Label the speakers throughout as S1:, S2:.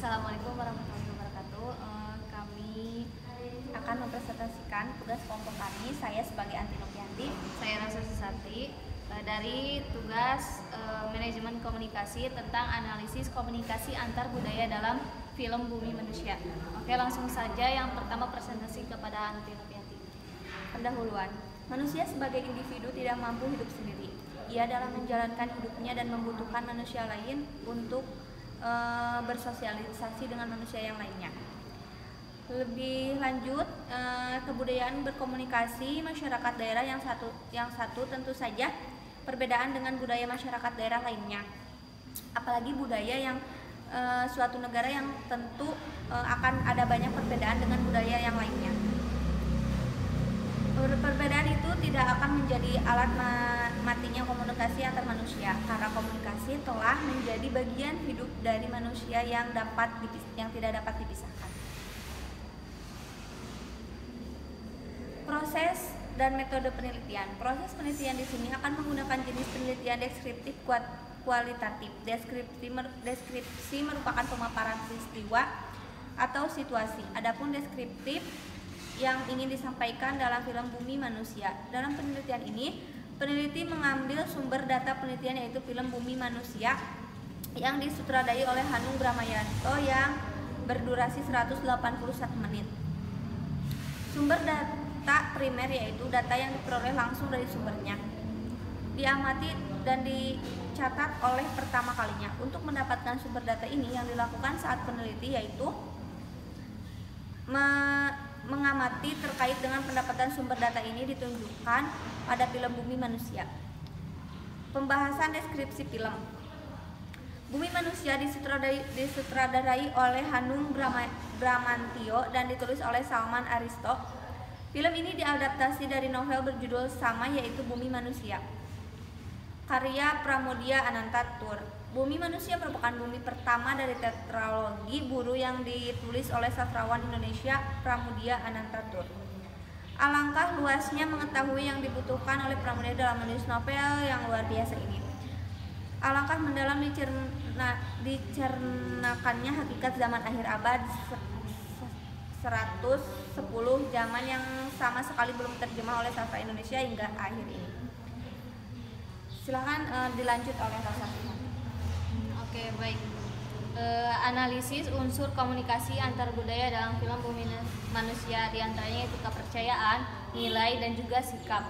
S1: Assalamualaikum warahmatullahi wabarakatuh. Kami akan mempresentasikan tugas kelompok kami. Saya sebagai Anti Novianti,
S2: Saya Rasa Susati dari tugas manajemen komunikasi tentang analisis komunikasi antar budaya dalam film Bumi Manusia. Oke, langsung saja yang pertama presentasi kepada Anti Novianti.
S1: pendahuluan. Manusia sebagai individu tidak mampu hidup sendiri. Ia dalam menjalankan hidupnya dan membutuhkan manusia lain untuk bersosialisasi dengan manusia yang lainnya. Lebih lanjut, kebudayaan berkomunikasi masyarakat daerah yang satu tentu saja perbedaan dengan budaya masyarakat daerah lainnya. Apalagi budaya yang suatu negara yang tentu akan ada banyak perbedaan dengan budaya yang lainnya. Perbedaan itu tidak akan menjadi alat matinya komunikasi antar manusia, karena komunikasi telah menjadi bagian hidup dari manusia yang tidak dapat dipisahkan. Proses dan metode penelitian. Proses penelitian di sini akan menggunakan jenis penelitian deskriptif kualitatif. Deskripsi merupakan pemaparan peristiwa atau situasi. Adapun deskriptif yang ingin disampaikan dalam film Bumi Manusia. Dalam penelitian ini, peneliti mengambil sumber data penelitian yaitu film Bumi Manusia yang disutradai oleh Hanung Bramantyo yang berdurasi 181 menit. Sumber data primer yaitu data yang diperoleh langsung dari sumbernya, diamati dan dicatat oleh pertama kalinya. Untuk mendapatkan sumber data ini yang dilakukan saat peneliti yaitu mengamati terkait dengan pendapatan sumber data ini ditunjukkan pada film Bumi Manusia. Pembahasan deskripsi film. Bumi Manusia disutradarai oleh Hanung Bramantyo dan ditulis oleh Salman Aristo. Film ini diadaptasi dari novel berjudul sama yaitu Bumi Manusia, karya Pramoedya Anantatur. Bumi Manusia merupakan bumi pertama dari tetralogi Buru yang ditulis oleh sastrawan Indonesia Pramoedya Anantatur. Alangkah luasnya mengetahui yang dibutuhkan oleh Pramoedya dalam menulis novel yang luar biasa ini. Alangkah mendalam dicernakannya hakikat zaman akhir abad 110, zaman yang sama sekali belum terjemah oleh sastra Indonesia hingga akhir ini. Silahkan dilanjut oleh Rasa.
S2: Oke, baik. Analisis unsur komunikasi antar budaya dalam film Bumi Manusia, diantaranya itu kepercayaan, nilai, dan juga sikap.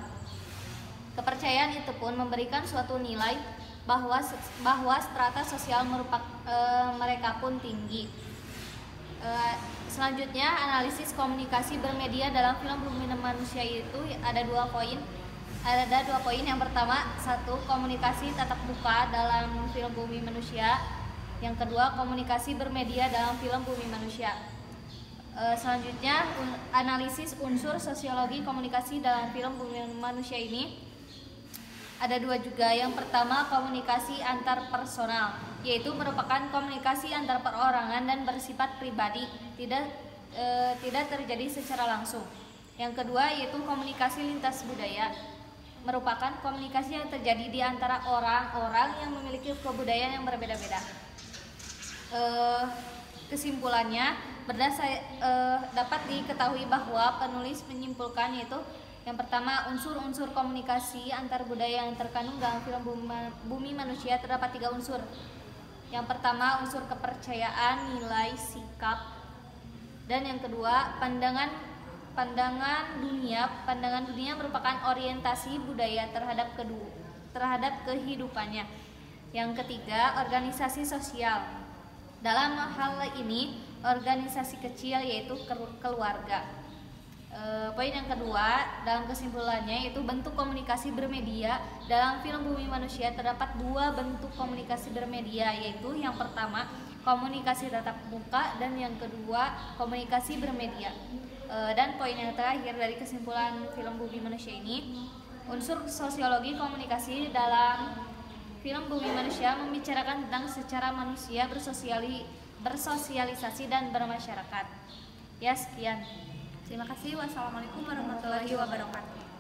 S2: Kepercayaan itu pun memberikan suatu nilai bahwa strata sosial mereka pun tinggi. Selanjutnya, analisis komunikasi bermedia dalam film Bumi Manusia itu ada dua poin. Yang pertama, satu, komunikasi tatap muka dalam film Bumi Manusia. Yang kedua, komunikasi bermedia dalam film Bumi Manusia. Selanjutnya, analisis unsur sosiologi komunikasi dalam film Bumi Manusia ini ada dua juga. Yang pertama, komunikasi antar personal, yaitu merupakan komunikasi antar perorangan dan bersifat pribadi, tidak terjadi secara langsung. Yang kedua, yaitu komunikasi lintas budaya, merupakan komunikasi yang terjadi di antara orang-orang yang memiliki kebudayaan yang berbeda-beda. Kesimpulannya, dapat diketahui bahwa penulis menyimpulkan yaitu yang pertama, unsur-unsur komunikasi antar budaya yang terkandung dalam film Bumi Manusia terdapat 3 unsur. Yang pertama, unsur kepercayaan, nilai, sikap. Dan yang kedua, pandangan dunia. Pandangan dunia merupakan orientasi budaya terhadap kehidupannya. Yang ketiga, organisasi sosial. Dalam hal ini, organisasi kecil yaitu keluarga. Poin yang kedua, dalam kesimpulannya, yaitu bentuk komunikasi bermedia. Dalam film Bumi Manusia terdapat 2 bentuk komunikasi bermedia, yaitu yang pertama, komunikasi tatap muka, dan yang kedua, komunikasi bermedia. Dan poin yang terakhir dari kesimpulan film Bumi Manusia ini, unsur sosiologi komunikasi dalam film Bumi Manusia membicarakan tentang secara manusia bersosialisasi dan bermasyarakat. Ya, sekian.
S1: Terima kasih. Wassalamualaikum warahmatullahi wabarakatuh.